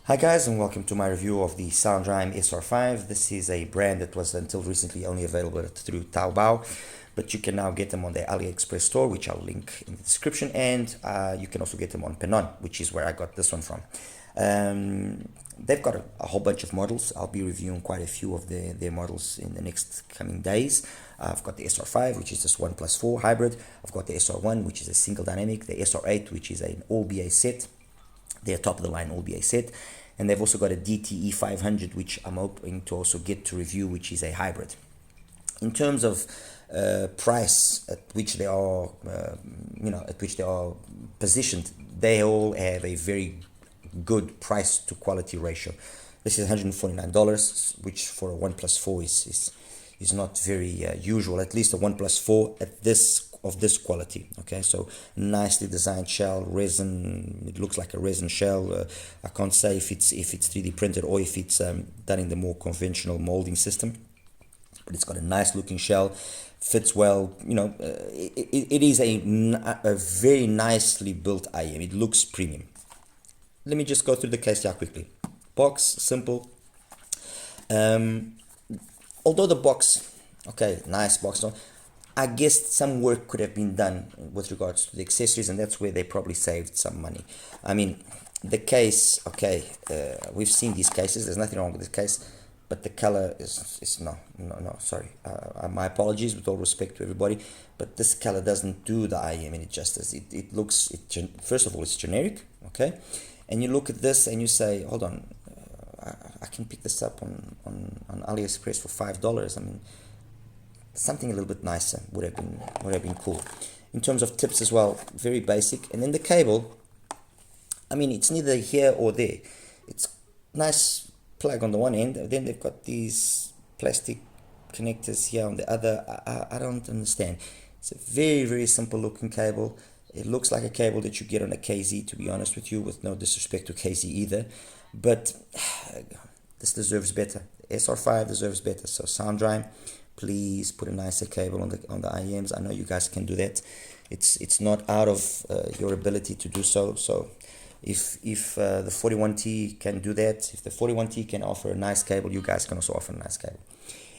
Hi guys, and welcome to my review of the SoundRhyme SR5. This is a brand that was until recently only available through Taobao, but you can now get them on the AliExpress store, which I'll link in the description, and you can also get them on Penon, which is where I got this one from. They've got a whole bunch of models. I'll be reviewing quite a few of their models in the next coming days. I've got the SR5, which is this 1+4 hybrid. I've got the SR1, which is a single dynamic, the SR8, which is an all BA set, their top of the line all BA set, and they've also got a DTE 500, which I'm hoping to also get to review, which is a hybrid. In terms of price at which they are, positioned, they all have a very good price to quality ratio. This is $149, which for a 1+4 is not very usual. At least a 1+4 at this quality. Okay, so nicely designed shell, resin. It looks like a resin shell. I can't say if it's 3D printed or if it's done in the more conventional molding system, but it's got a nice looking shell, fits well. It is a very nicely built IEM. It looks premium. Let me just go through the case here quickly. Box, simple. Although the box, okay, nice box. I guess some work could have been done with regards to the accessories, and that's where they probably saved some money. I mean, the case, okay, we've seen these cases. There's nothing wrong with this case, but the color is no, sorry. My apologies with all respect to everybody, but this color doesn't do the IEM any justice. It looks, first of all, it's generic, okay? And you look at this and you say, hold on, I can pick this up on AliExpress for $5. I mean, something a little bit nicer would have been cool. In terms of tips as well, very basic. And then the cable, I mean, it's neither here or there. It's nice plug on the one end, then they've got these plastic connectors here on the other. I don't understand. It's a very, very simple looking cable. It looks like a cable that you get on a KZ, to be honest with you, with no disrespect to KZ either. But this deserves better. SR5 deserves better. So SoundRhyme, please put a nicer cable on the IEMs. I know you guys can do that. It's not out of your ability to do so. So if the 41T can do that, if the 41T can offer a nice cable, you guys can also offer a nice cable.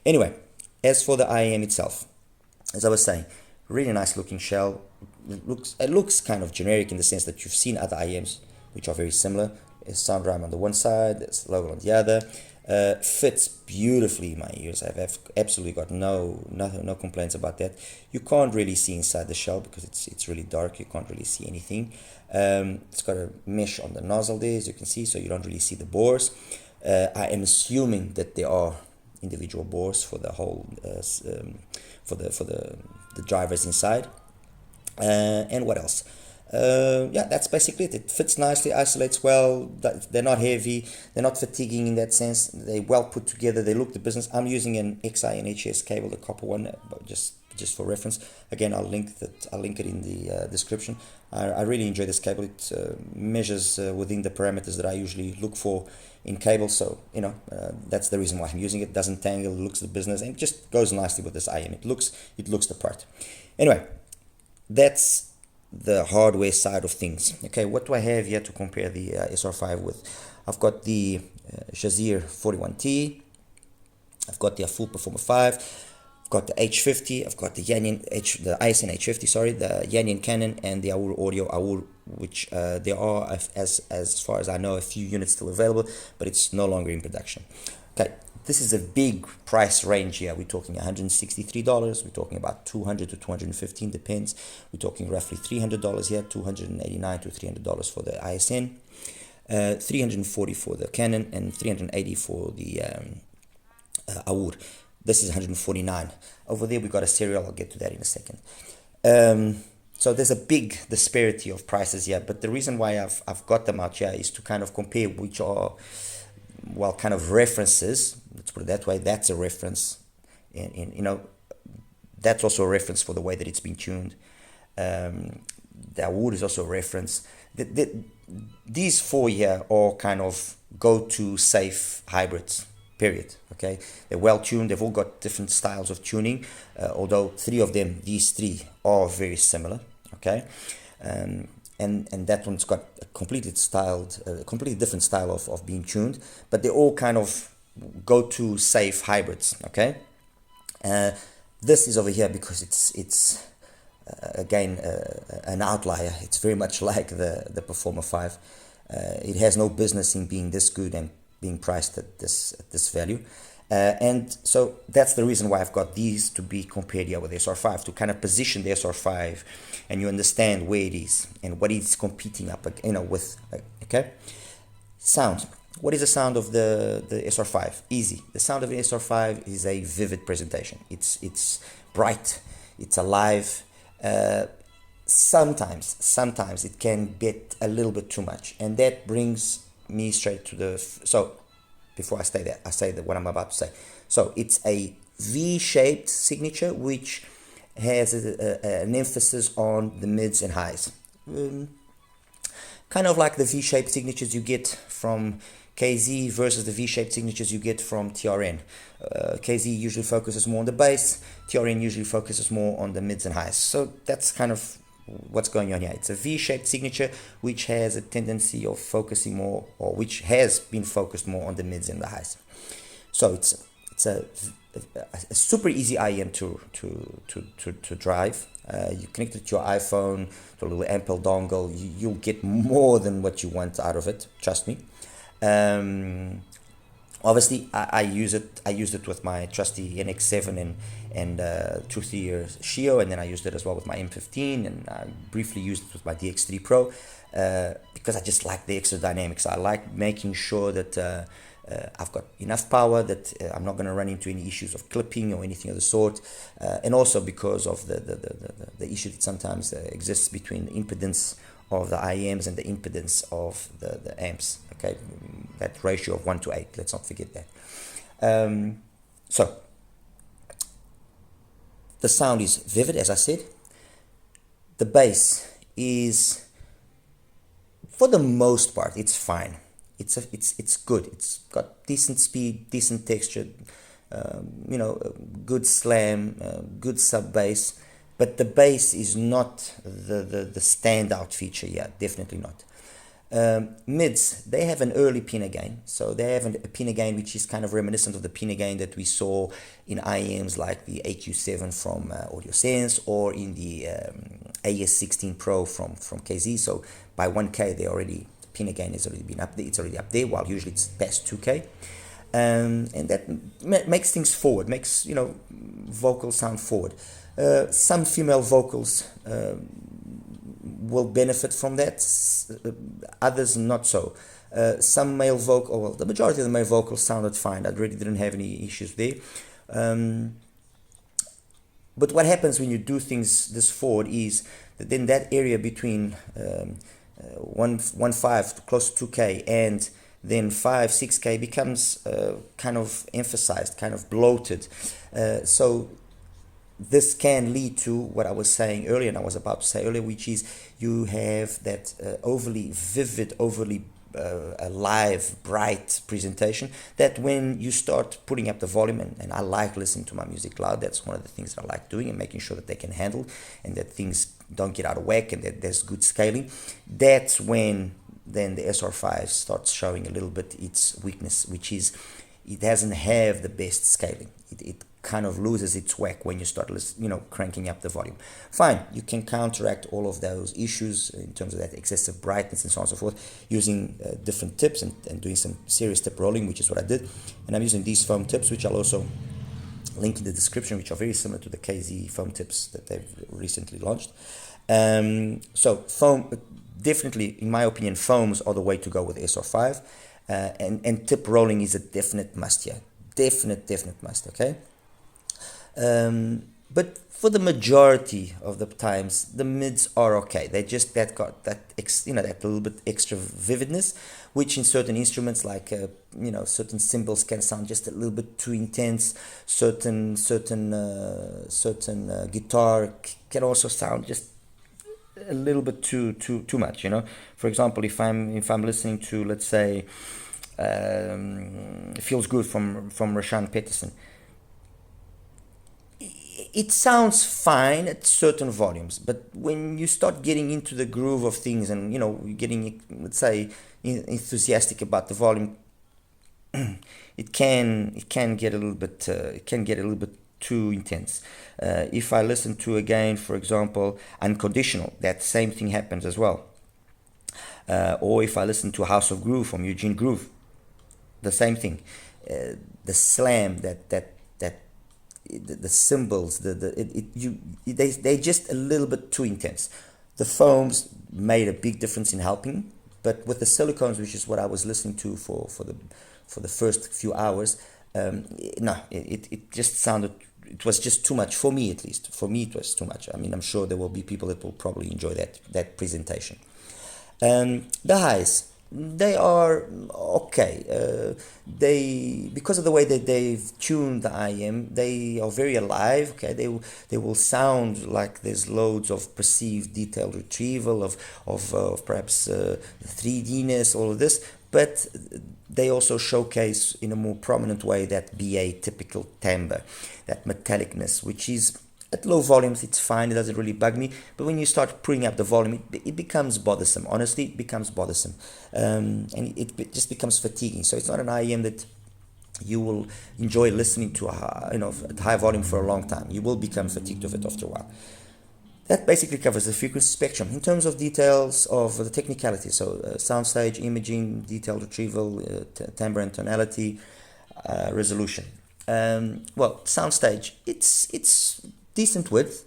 Anyway, as for the IEM itself, as I was saying, really nice looking shell. It looks kind of generic in the sense that you've seen other IEMs which are very similar. There's SoundRhyme on the one side, there's logo on the other. Fits beautifully in my ears. I've absolutely got no complaints about that. You can't really see inside the shell because it's really dark. You can't really see anything. It's got a mesh on the nozzle there, as you can see, so you don't really see the bores. I am assuming that there are individual bores for the whole for the drivers inside. And what else? Yeah, that's basically it. It fits nicely, isolates well. They're not heavy, they're not fatiguing in that sense. They're well put together. They look the business. I'm using an XI and HS cable, the copper one, just for reference. Again, I'll link it in the description. I really enjoy this cable. It measures within the parameters that I usually look for in cables. So that's the reason why I'm using it. Doesn't tangle, looks the business, and it just goes nicely with this IM. It looks the part. Anyway, that's the hardware side of things. Okay, what do I have here to compare the SR5 with? I've got the Juzear 41T, I've got the Full Performer 5, I've got the H50, I've got the the ISN H50, sorry, the Yanyan Canon, and the Aur Audio, which there are, as far as I know, a few units still available, but it's no longer in production. Okay, this is a big price range here. We're talking $163. We're talking about $200 to $215, depends. We're talking roughly $300 here, $289 to $300 for the ISN, $340 for the Canon, and $380 for the Aur. This is $149. Over there we got a serial. I'll get to that in a second. So there's a big disparity of prices here, but the reason why I've got them out here is to kind of compare which are, well, kind of references. Let's put it that way. That's a reference, and that's also a reference for the way that it's been tuned. The Aur is also a reference. These four here are kind of go-to safe hybrids, period. Okay, they're well tuned. They've all got different styles of tuning, although these three are very similar. Okay, and that one's got a completely different style of being tuned, but they're all kind of go-to safe hybrids. Okay, this is over here because it's again an outlier. It's very much like the Performer 5. It has no business in being this good and being priced at this value. And so that's the reason why I've got these to be compared here with the SR5, to kind of position the SR5 and you understand where it is and what it's competing up, with. Okay, sound. What is the sound of the SR5? Easy. The sound of the SR5 is a vivid presentation. It's bright, it's alive. Sometimes it can get a little bit too much, and that brings me straight to so before I say that what I'm about to say. So it's a V-shaped signature which has an emphasis on the mids and highs, kind of like the V-shaped signatures you get from KZ versus the V-shaped signatures you get from TRN. KZ usually focuses more on the bass, TRN usually focuses more on the mids and highs. So that's kind of what's going on here. It's a V-shaped signature which has a tendency of focusing more, or which has been focused more on the mids and the highs. So it's a super easy IEM to drive. You connect it to your iPhone, to a little Ampel dongle, you'll get more than what you want out of it, trust me. Obviously I used it with my trusty NX7 and 2-3 Shio, and then I used it as well with my M15, and I briefly used it with my DX3 Pro because I just like the extra dynamics. I like making sure that I've got enough power that I'm not going to run into any issues of clipping or anything of the sort, and also because of the issue that sometimes exists between the impedance of the IEMs and the impedance of the amps. Okay, that ratio of 1:8. Let's not forget that. So the sound is vivid, as I said. The bass is, for the most part, it's fine. It's good. It's got decent speed, decent texture, good slam, good sub bass. But the bass is not the standout feature yet, definitely not. Mids, they have an early pinna gain. So they have a pinna gain which is kind of reminiscent of the pinna gain that we saw in IEMs like the AQ7 from AudioSense, or in the AS16 Pro from KZ. So by 1K, pinna gain has already been up there. It's already up there, while usually it's past 2K. And that makes things forward, makes, vocals sound forward. Some female vocals will benefit from that, others not so. Some male vocal, well, the majority of the male vocals sounded fine. I really didn't have any issues there. But what happens when you do things this forward is that then that area between 1.5 close to 2K and then 5-6K becomes kind of emphasized, kind of bloated. So this can lead to what I was saying earlier, and I was about to say earlier, which is you have that overly vivid, overly alive, bright presentation, that when you start putting up the volume, and I like listening to my music loud, that's one of the things that I like doing, and making sure that they can handle and that things don't get out of whack and that there's good scaling. That's when then the SR5 starts showing a little bit its weakness, which is it doesn't have the best scaling. It kind of loses its whack when you start cranking up the volume. Fine, you can counteract all of those issues in terms of that excessive brightness and so on and so forth using different tips and doing some serious tip rolling, which is what I did. And I'm using these foam tips, which I'll also link in the description, which are very similar to the KZ foam tips that they've recently launched. So foam, definitely, in my opinion, foams are the way to go with SR5, and tip rolling is a definite must here. Definite must, okay? But for the majority of the times, the mids are okay. They just that little bit extra vividness, which in certain instruments like certain cymbals can sound just a little bit too intense. Certain guitar can also sound just a little bit too much. For example, if I'm listening to, let's say, Feels Good from Rashaan Peterson, it sounds fine at certain volumes, but when you start getting into the groove of things and getting, let's say, enthusiastic about the volume, it can get a little bit too intense. If I listen to, again, for example, Unconditional, that same thing happens as well. Or if I listen to House of Groove from Eugene Groove, the same thing. The slam, the cymbals, they're just a little bit too intense. The foams made a big difference in helping, but with the silicones, which is what I was listening to for the first few hours, no, it just sounded, it was just too much for me, at least. For me, it was too much. I mean, I'm sure there will be people that will probably enjoy that presentation. The highs, they are okay. Because of the way that they've tuned the IEM, they are very alive. Okay, they will sound like there's loads of perceived detail retrieval of perhaps 3D-ness, all of this, but they also showcase in a more prominent way that BA typical timbre, that metallicness, which is at low volumes, it's fine, it doesn't really bug me, but when you start putting up the volume, it becomes bothersome. Honestly, it becomes bothersome, and it just becomes fatiguing. So it's not an IEM that you will enjoy listening to at high volume for a long time. You will become fatigued of it after a while. That basically covers the frequency spectrum. In terms of details of the technicality, so soundstage, imaging, detail retrieval, timbre and tonality, resolution. Well, soundstage, it's decent width,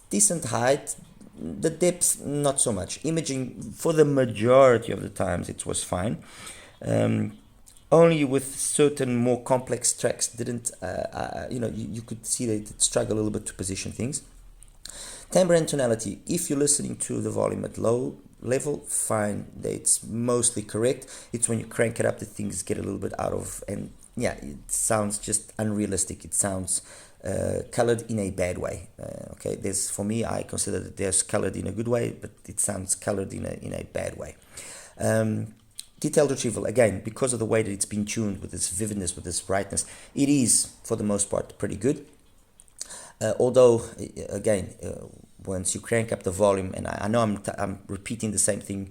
decent height, the depth not so much. Imaging, for the majority of the times, it was fine. Only with certain more complex tracks didn't, you could see that it struggled a little bit to position things. Timbre and tonality, if you're listening to the volume at low level, fine, it's mostly correct. It's when you crank it up that things get a little bit out of, and yeah, it sounds just unrealistic. It sounds colored in a bad way. Okay, for me, I consider that there's colored in a good way, but it sounds colored in a bad way. Detailed retrieval, again, because of the way that it's been tuned with this vividness, with this brightness, it is, for the most part, pretty good. Although, again, once you crank up the volume, and I know I'm repeating the same thing,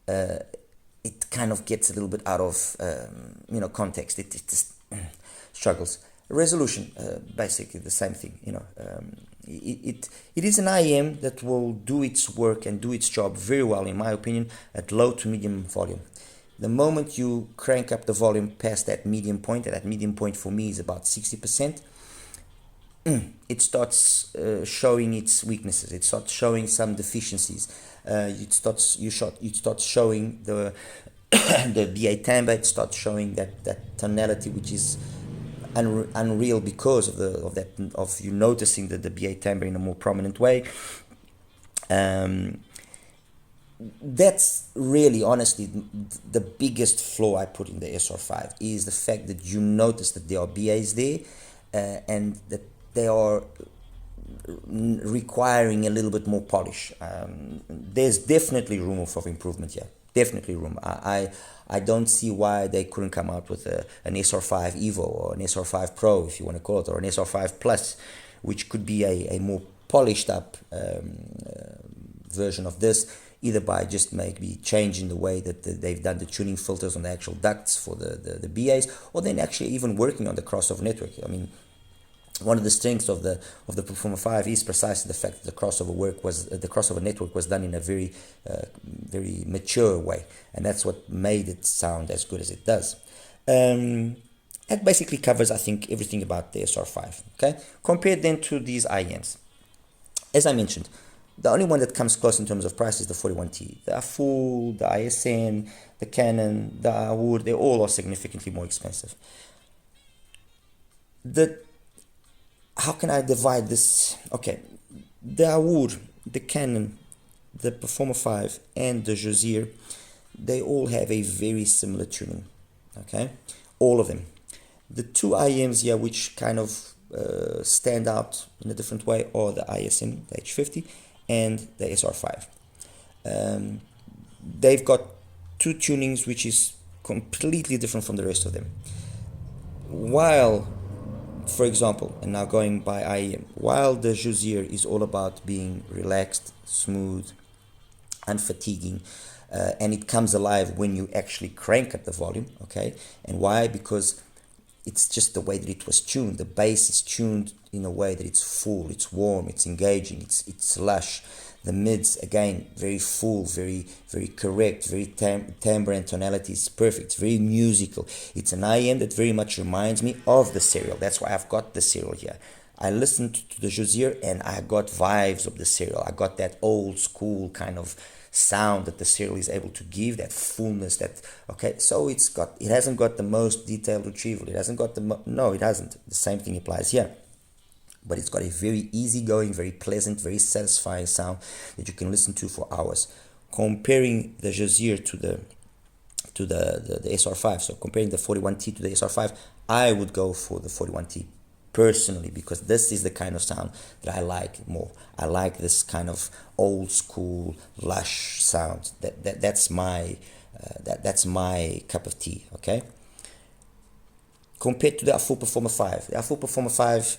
it kind of gets a little bit out of context. It just struggles. Resolution, basically the same thing. It is an IEM that will do its work and do its job very well, in my opinion, at low to medium volume. The moment you crank up the volume past that medium point, and that medium point for me is about 60%, it starts showing its weaknesses. It starts showing some deficiencies. It starts showing the the BA timbre. It starts showing that tonality, which is unreal because of you noticing the BA timbre in a more prominent way. That's really, honestly, the biggest flaw I put in the SR5 is the fact that you notice that there are BAs there, and that they are requiring a little bit more polish. There's definitely room for improvement here. Definitely room. I don't see why they couldn't come out with an SR5 Evo or an SR5 Pro, if you want to call it, or an SR5 Plus, which could be a more polished up version of this, either by just maybe changing the way that they've done the tuning filters on the actual ducts for the BAs, or then actually even working on the crossover network. I mean, one of the strengths of the Performer 5 is precisely the fact that the crossover network was done in a very mature way, and that's what made it sound as good as it does. That basically covers, I think, everything about the SR5. Okay, compared then to these IEMs. As I mentioned, the only one that comes close in terms of price is the 41T. The Full, the ISN, the Canon, the Awood, they all are significantly more expensive. How can I divide this? Okay, the Awood, the Canon, the Performer 5, and the Juzear, they all have a very similar tuning. Okay, all of them. The two IEMs here which kind of stand out in a different way are the ISN, the H50, and the SR5. They've got two tunings which is completely different from the rest of them. While for example, and now going by IEM, while the Juzear is all about being relaxed, smooth, unfatiguing, and it comes alive when you actually crank up the volume, okay? And why? Because it's just the way that it was tuned. The bass is tuned in a way that it's full, it's warm, it's engaging, it's lush. The mids, again, very full, very correct, very timbre and tonality is perfect. It's very musical. It's an IEM that very much reminds me of the Serial. That's why I've got the Serial here. I listened to the Juzear and I got vibes of the Serial. I got that old school kind of sound that the Serial is able to give, that fullness, that, okay, so it hasn't got the most detailed retrieval. It hasn't got no, it hasn't. The same thing applies here. But it's got a very easygoing, very pleasant, very satisfying sound that you can listen to for hours. Comparing the Juzear to the SR5, so comparing the 41T to the SR5, I would go for the 41T personally, because this is the kind of sound that I like more. I like this kind of old school, lush sound. That's my cup of tea. Okay. Compared to the Full Performer 5, the Full Performer 5.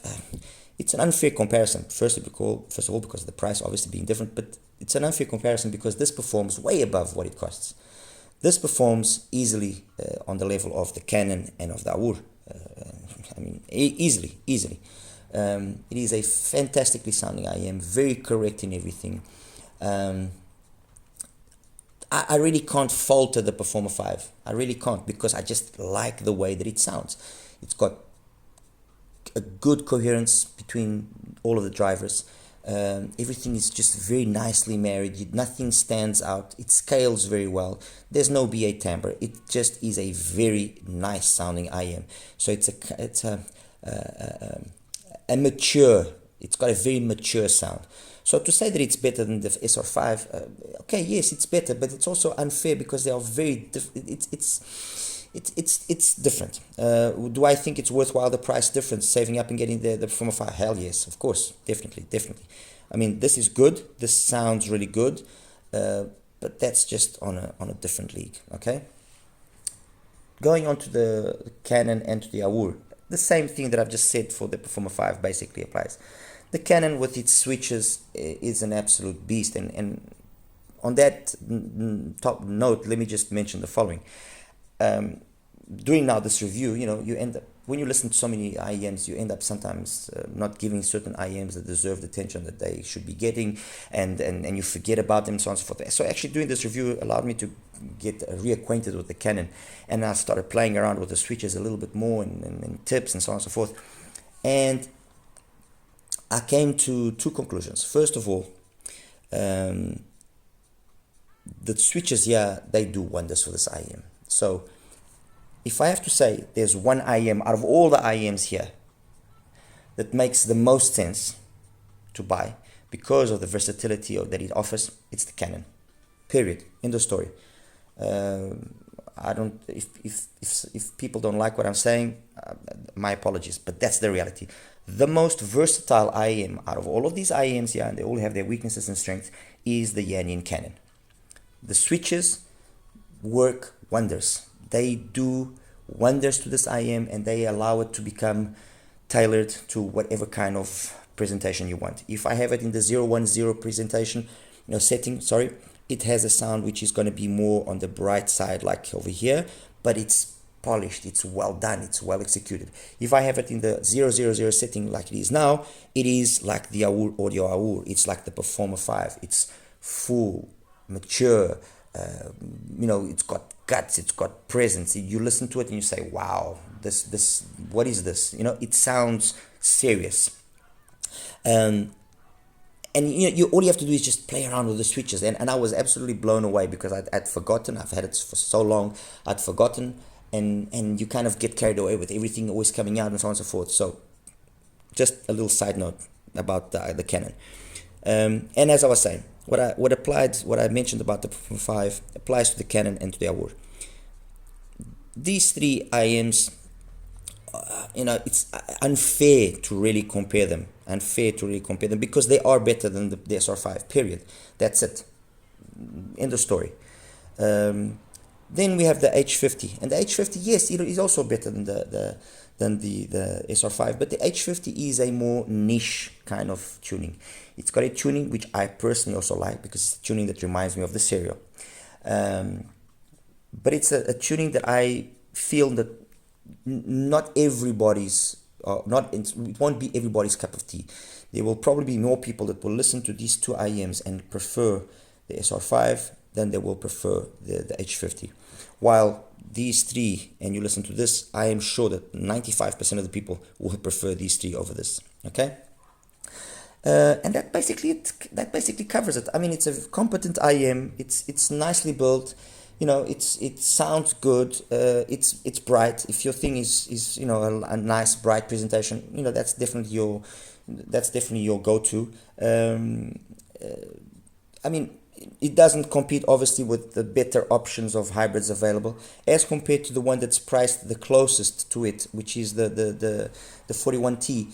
It's an unfair comparison, first of all, because of the price obviously being different, but it's an unfair comparison because this performs way above what it costs. This performs easily on the level of the Canon and of the Awur. I mean, easily. It is a fantastically sounding IEM, very correct in everything. I really can't falter the Performer 5. I really can't, because I just like the way that it sounds. It's got a good coherence between all of the drivers. Everything is just very nicely married. Nothing stands out. It scales very well. There's no BA timbre. It just is a very nice sounding IEM. So it's a mature. It's got a very mature sound. So to say that it's better than the SR5, okay, yes, it's better, but it's also unfair because they are very different. It's different. Do I think it's worthwhile the price difference, saving up and getting the Performer 5? Hell yes, of course, definitely. I mean, this is good. This sounds really good, but that's just on a different league. Okay. Going on to the Canon and to the Awur, the same thing that I've just said for the Performer 5 basically applies. The Canon with its switches is an absolute beast, and on that top note, let me just mention the following. Doing now this review, you end up, when you listen to so many IEMs, you end up sometimes not giving certain IEMs that deserve the attention that they should be getting, and you forget about them, and so on and so forth. So actually doing this review allowed me to get reacquainted with the Canon, and I started playing around with the switches a little bit more, and tips and so on and so forth. And I came to two conclusions. First of all, the switches here, they do wonders for this IEM. So if I have to say there's one IEM out of all the IEMs here that makes the most sense to buy because of the versatility that it offers, it's the Canon. Period. End of story. I don't. If people don't like what I'm saying, my apologies, but that's the reality. The most versatile IEM out of all of these IEMs here, and they all have their weaknesses and strengths, is the Yannian Canon. The switches work wonders. They do wonders to this IEM, and they allow it to become tailored to whatever kind of presentation you want. If I have it in the 010 presentation, setting, it has a sound which is going to be more on the bright side, like over here, but it's polished, it's well done, it's well executed. If I have it in the 000 setting like it is now, it is like the Awur Audio Awur. It's like the Performer 5. It's full, mature, it's got guts, it's got presence. You listen to it and you say, wow, this what is this? It sounds serious. And all you have to do is just play around with the switches, and I was absolutely blown away because I'd forgotten. I've had it for so long, I'd forgotten, and you kind of get carried away with everything always coming out and so on and so forth. So just a little side note about the Canon. And as I was saying, what I mentioned about the Performer 5 applies to the Canon and to the Awur. These three IEMs, it's unfair to really compare them. Because they are better than the SR5. Period. That's it. End of story. Then we have the H50, and the H50, yes, it is also better than the than the SR5, but the H50 is a more niche kind of tuning. It's got a tuning which I personally also like, because it's a tuning that reminds me of the Serial. But it's a tuning that I feel that not everybody's, it won't be everybody's cup of tea. There will probably be more people that will listen to these two IEMs and prefer the SR5 than they will prefer the H50. While these three, and you listen to this, I am sure that 95% of the people will prefer these three over this. Okay. And that basically covers it. I mean, it's a competent IEM. It's nicely built. You know, it sounds good. It's bright. If your thing is a nice bright presentation, you know, that's definitely your go-to. I mean, it doesn't compete obviously with the better options of hybrids available, as compared to the one that's priced the closest to it, which is the 41T.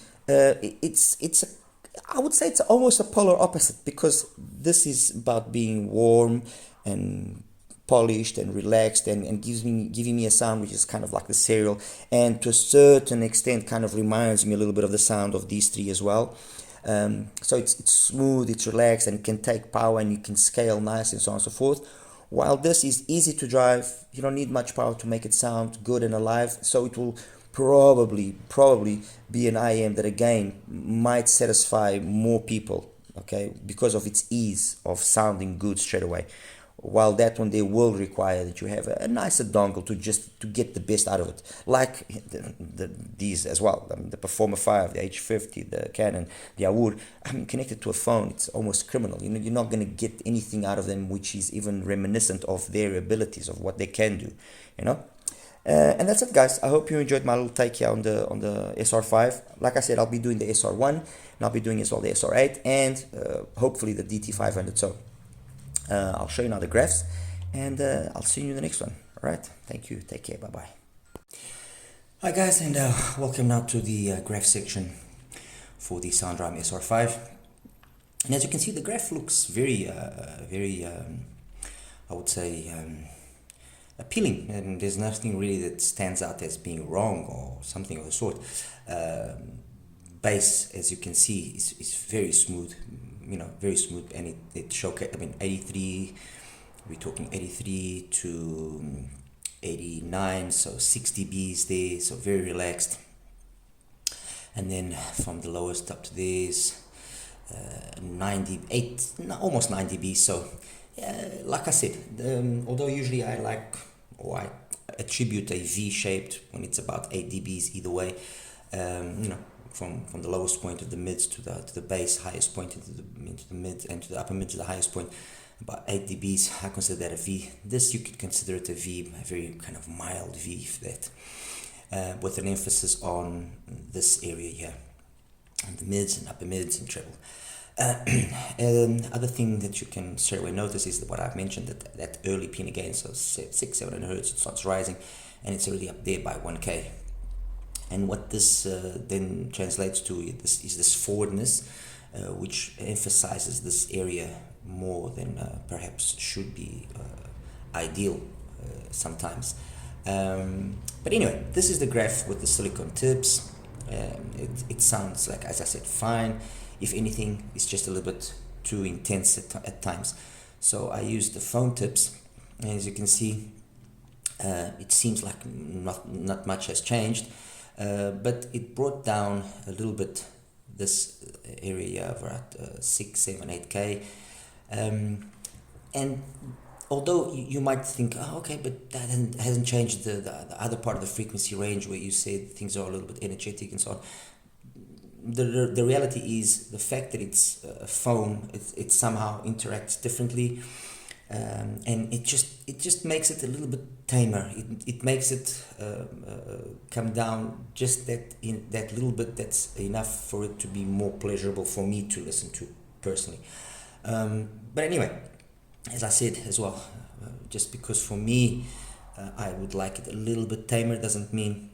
I would say it's almost a polar opposite, because this is about being warm and polished and relaxed, and giving me a sound which is kind of like the Serial, and to a certain extent kind of reminds me a little bit of the sound of these three as well. So it's smooth, it's relaxed, and it can take power, and you can scale nice, and so on and so forth. While this is easy to drive, you don't need much power to make it sound good and alive. So it will probably be an IEM that again might satisfy more people, okay, because of its ease of sounding good straight away. While that one, they will require that you have a nicer dongle to get the best out of it, like these as well. I mean, the Performer 5, the H50, the Canon, the Awur. I mean, connected to a phone, it's almost criminal. You know, you're not going to get anything out of them which is even reminiscent of their abilities, of what they can do. You know. And that's it, guys. I hope you enjoyed my little take here on the SR5. Like I said, I'll be doing the SR1, and I'll be doing as well the SR8, and hopefully the DT500. So I'll show you now the graphs, and I'll see you in the next one. All right. Thank you. Take care. Bye bye. Hi guys, and welcome now to the graph section for the SoundRhymes SR5. And as you can see, the graph looks very, I would say, appealing, and there's nothing really that stands out as being wrong or something of the sort. Bass, as you can see, is very smooth, you know, very smooth, and it showcase. I mean, 83. We're talking 83 to 89, so 6 dBs there, so very relaxed. And then from the lowest up to this, 98, almost 9 dBs. So, like I said, although usually I attribute a V-shaped when it's about 8 dBs either way, you know, from the lowest point of the mids to the bass, highest point into the mid, and to the upper mid to the highest point, about 8 dBs. I consider that a V. This you could consider it a V, a very kind of mild V, if that, with an emphasis on this area here, and the mids and upper mids and treble. Other thing that you can straight away notice is what I've mentioned, that early pin again, so 600-700 hertz, it starts rising, and it's already up there by 1K. And what this then translates to is this forwardness, which emphasizes this area more than perhaps should be ideal sometimes. But anyway, this is the graph with the silicone tips. It sounds like, as I said, fine. If anything, it's just a little bit too intense at times. So I used the phone tips, and as you can see, it seems like not much has changed, but it brought down a little bit this area over at 6, 7, 8K. And although you might think, oh, okay, but that hasn't changed the other part of the frequency range where you said things are a little bit energetic and so on. The reality is the fact that it's a foam, it somehow interacts differently, and it just makes it a little bit tamer. It makes it come down just that little bit. That's enough for it to be more pleasurable for me to listen to personally. But anyway, as I said as well, just because for me I would like it a little bit tamer doesn't mean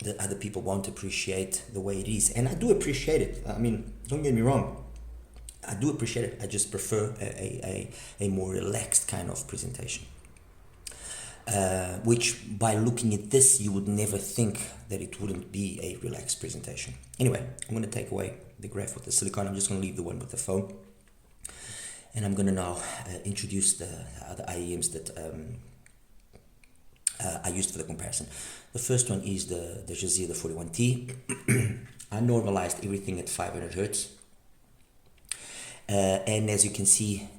that other people won't appreciate the way it is. And I do appreciate it. I mean, don't get me wrong, I do appreciate it. I just prefer a more relaxed kind of presentation. which by looking at this you would never think that it wouldn't be a relaxed presentation. Anyway, I'm going to take away the graph with the silicone. I'm just going to leave the one with the foam, and I'm going to now introduce the other IEMs that I used for the comparison. The first one is the Juzear, the 41T. I normalized everything at 500 Hertz, and as you can see,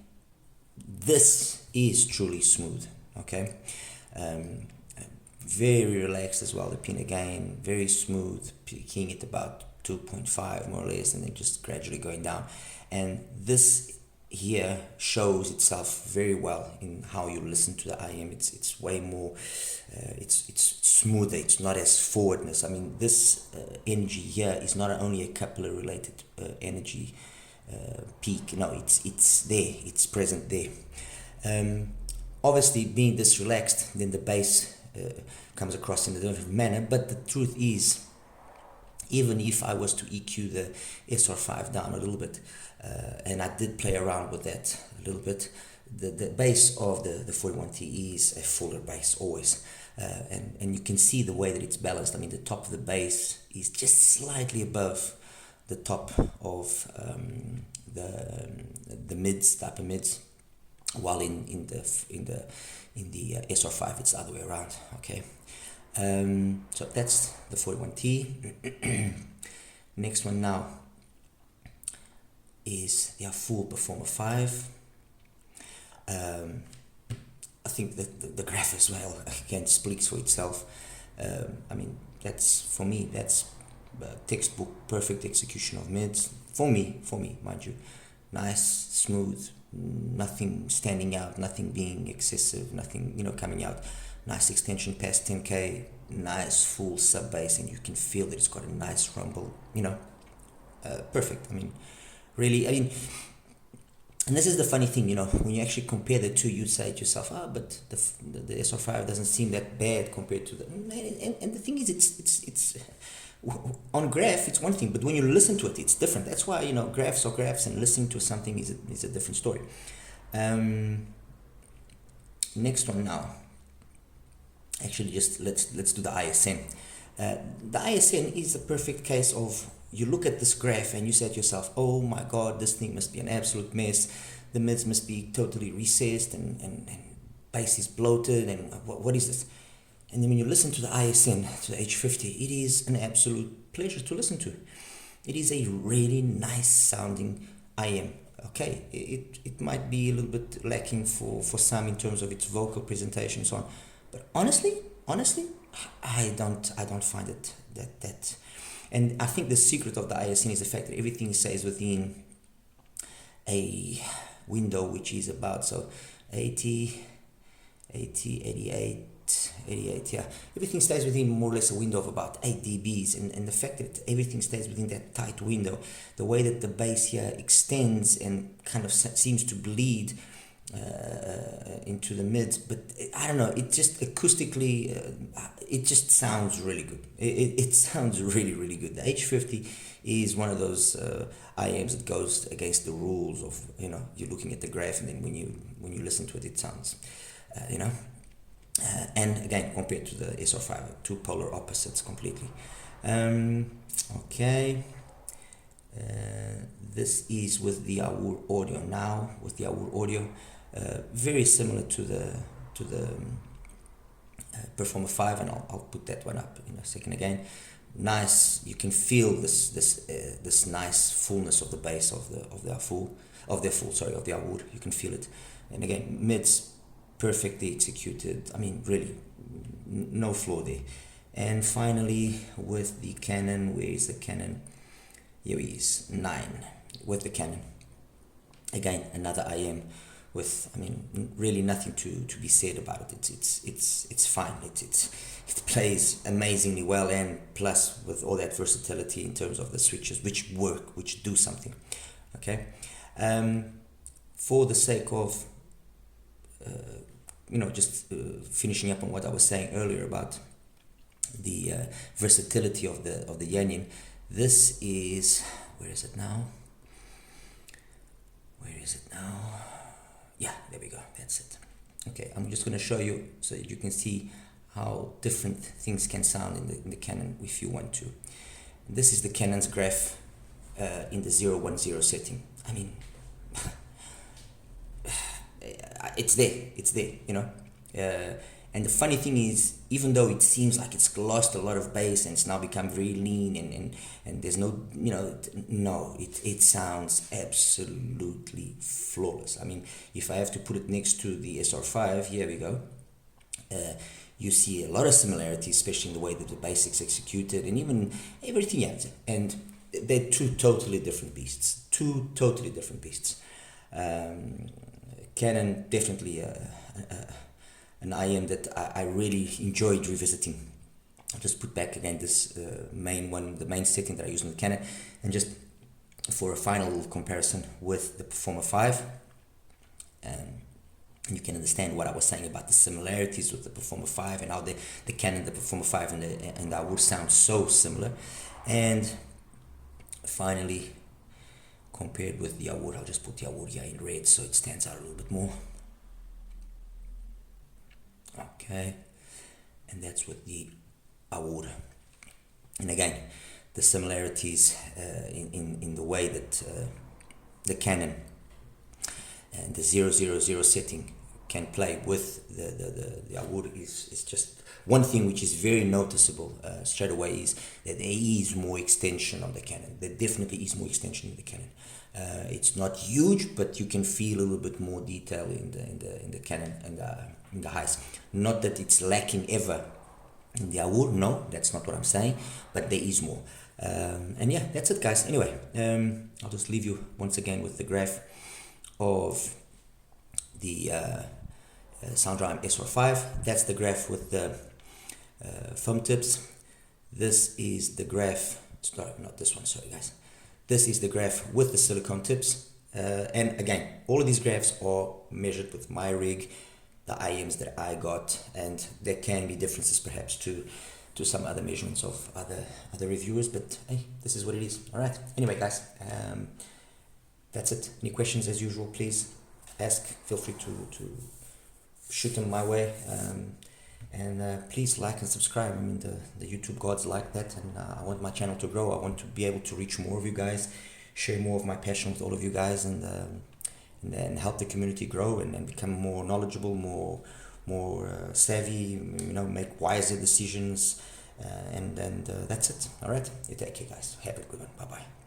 this is truly smooth. Okay, very relaxed as well. The pin again, very smooth, peaking at about 2.5 more or less, and then just gradually going down. And this here shows itself very well in how you listen to the IEM. It's way more, it's smoother. It's not as forwardness. I mean, this energy here is not only a coupler related energy peak. No, it's there. It's present there. Obviously, being this relaxed, then the bass comes across in a different manner. But the truth is, even if I was to EQ the SR5 down a little bit, and I did play around with that a little bit, the bass of the 41T is a fuller bass always. And you can see the way that it's balanced. I mean, the top of the bass is just slightly above the top of the mids, the upper mids, while in the SR5 it's the other way around. Okay, so that's the 41T. Next one now is the full Performer 5. I think that the graph as well again speaks for itself. I mean, that's for me, that's textbook perfect execution of mids for me, mind you. Nice, smooth, nothing standing out, nothing being excessive, nothing coming out. Nice extension past 10k, nice full sub bass, and you can feel that it's got a nice rumble. Perfect. I mean, really. I mean, and this is the funny thing, when you actually compare the two, you say to yourself, but the SR5 doesn't seem that bad compared to the. And the thing is, it's on graph it's one thing, but when you listen to it, it's different. That's why graphs are graphs, and listening to something is a different story. Next one now. Actually, just let's do the ISN. The ISN is a perfect case of, you look at this graph and you say to yourself, oh my god, this thing must be an absolute mess. The mids must be totally recessed, and bass is bloated, and what is this? And then when you listen to the ISN, to the H50, it is an absolute pleasure to listen to. It is a really nice sounding IM. Okay, it might be a little bit lacking for some in terms of its vocal presentation and so on. But honestly, I don't find it that. And I think the secret of the ISN is the fact that everything stays within a window which is about 80, 88, yeah. Everything stays within more or less a window of about 8 dBs, and the fact that everything stays within that tight window, the way that the bass here extends and kind of seems to bleed into the mids, but I don't know, it just acoustically, it just sounds really good. It sounds really, really good. The H50 is one of those IMs that goes against the rules of, you're looking at the graph, and then when you listen to it, it sounds, and again, compared to the SR5, two polar opposites completely. Okay. This is with the Awur audio now, with the Awur audio, very similar to the Performer 5, and I'll put that one up in a second again. Nice, you can feel this nice fullness of the bass of the Awur. You can feel it, and again, mids perfectly executed. I mean, really, no flaw there. And finally, with the Canon, where is the Canon? Here he is, 9 with the Canon. Again, another IM with, I mean, really nothing to be said about it. It's fine. It plays amazingly well, and plus with all that versatility in terms of the switches, which work, which do something. Okay, for the sake of just finishing up on what I was saying earlier about the versatility of the Yanyin. This is, where is it now? Yeah, there we go, that's it. Okay, I'm just going to show you so that you can see how different things can sound in the Canon if you want to. This is the Canon's graph in the 010 setting. I mean, it's there, you know. And the funny thing is, even though it seems like it's lost a lot of bass and it's now become very lean and there's no, you know, no, it sounds absolutely flawless. I mean, if I have to put it next to the SR5, here we go, you see a lot of similarities, especially in the way that the bass is executed and even everything else. And they're two totally different beasts. Canon, definitely an IEM that I really enjoyed revisiting. I'll just put back again this main one, the main setting that I use on the Canon, and just for a final comparison with the Performer 5. You can understand what I was saying about the similarities with the Performer 5 and how the Canon, the Performer 5 and the would sound so similar. And finally, compared with the Award, I'll just put the Award here in red so it stands out a little bit more. Okay, and that's with the Award. And again, the similarities in the way that the Canon and the 000 setting can play with the Award is just one thing which is very noticeable straight away, is that there is more extension on the Canon. There definitely is more extension in the Canon. It's not huge, but you can feel a little bit more detail in the Canon and in the highs. Not that it's lacking ever in the Award, no, that's not what I'm saying, but there is more. And yeah, that's it, guys. Anyway, I'll just leave you once again with the graph of the SoundRhymes SR5. That's the graph with the foam tips. This is the graph, sorry, not this one, sorry guys. This is the graph with the silicone tips. And again, all of these graphs are measured with my rig, the IEMs that I got, and there can be differences perhaps to some other measurements of other reviewers, but hey, this is what it is. All right, anyway guys, that's it. Any questions, as usual, please ask. Feel free to shoot them my way, and please like and subscribe. I mean, the YouTube gods like that, and I want my channel to grow. I want to be able to reach more of you guys, share more of my passion with all of you guys, and help the community grow and become more knowledgeable, more savvy, you know, make wiser decisions, and that's it. All right, you take care, guys. Have a good one. Bye bye.